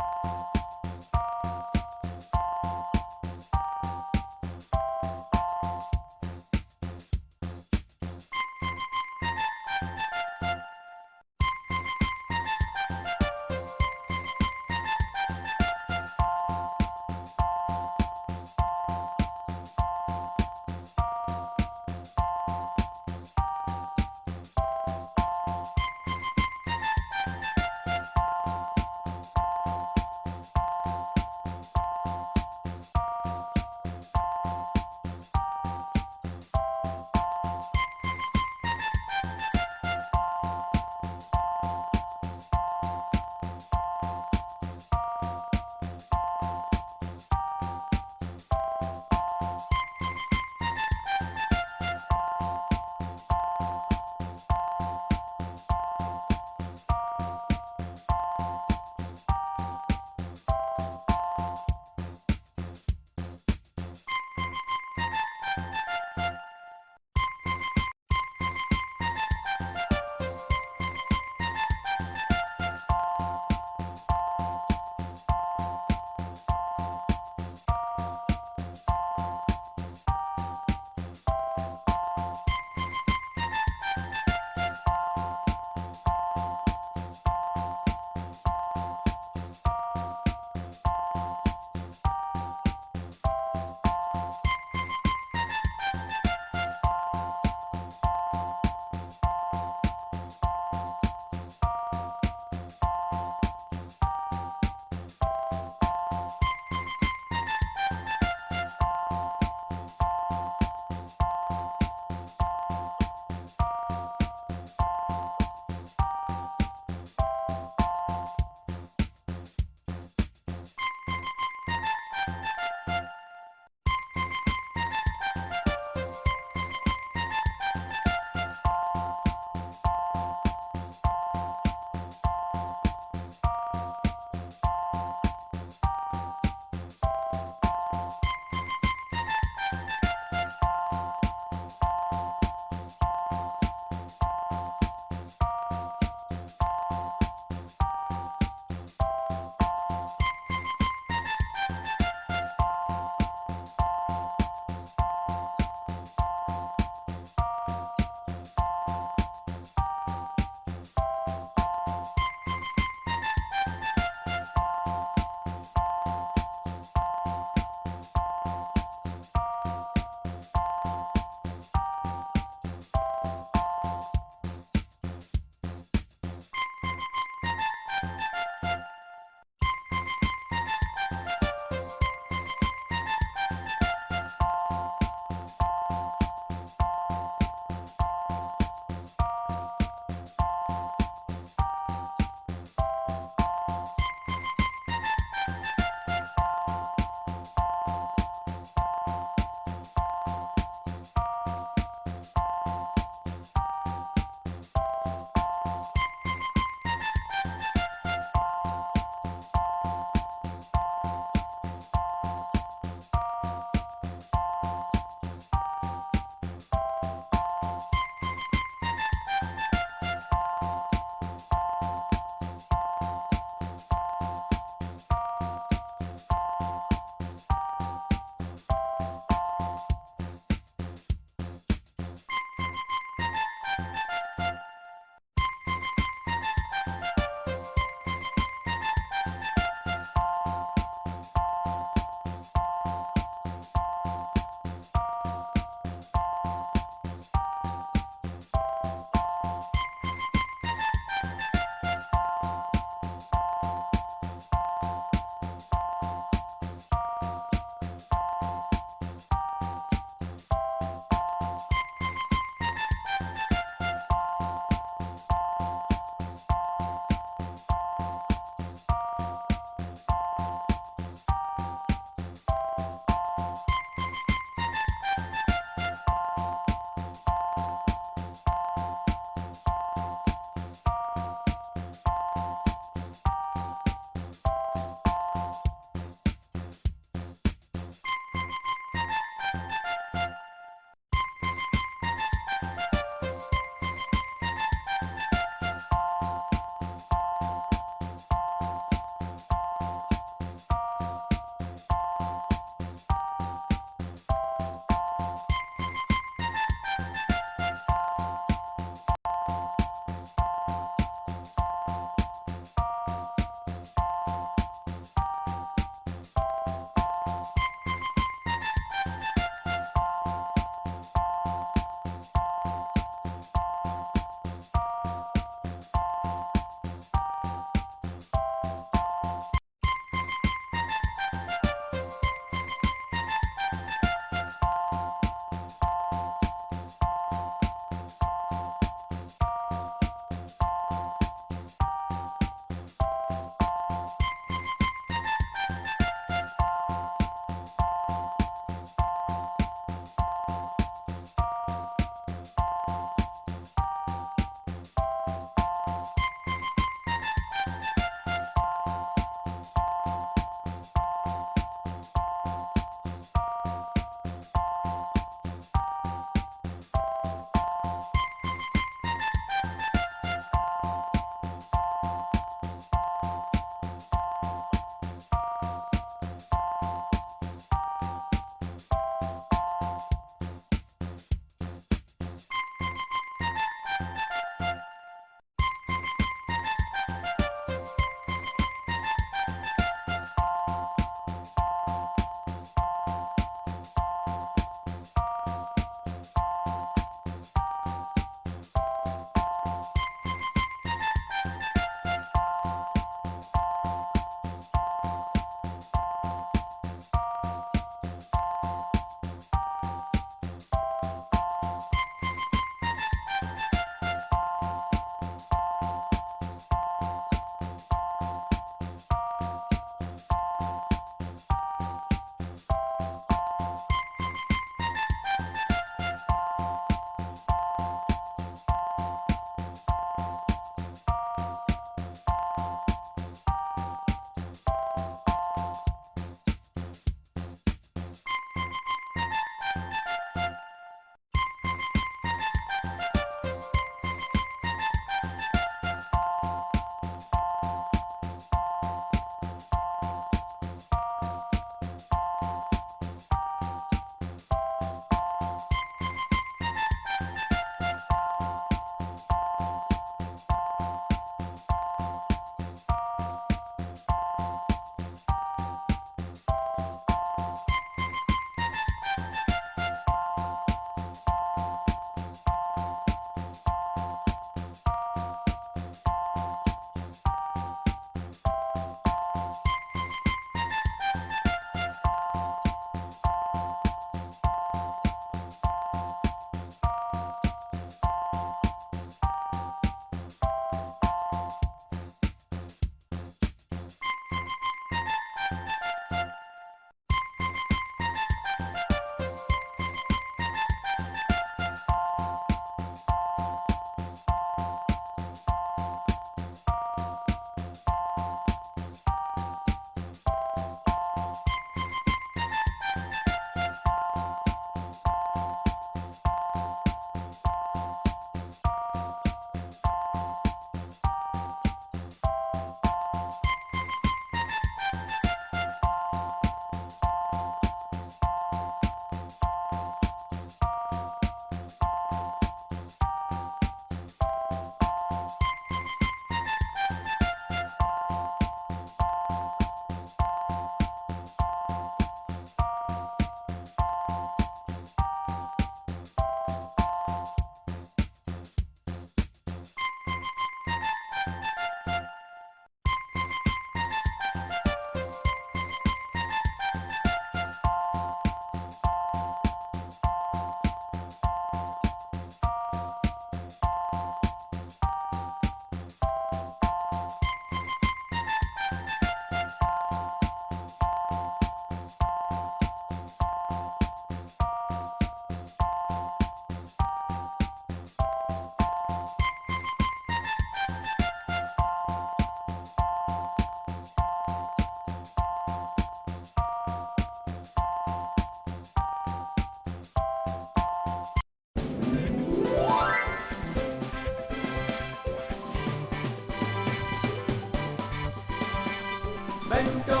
மென்டோ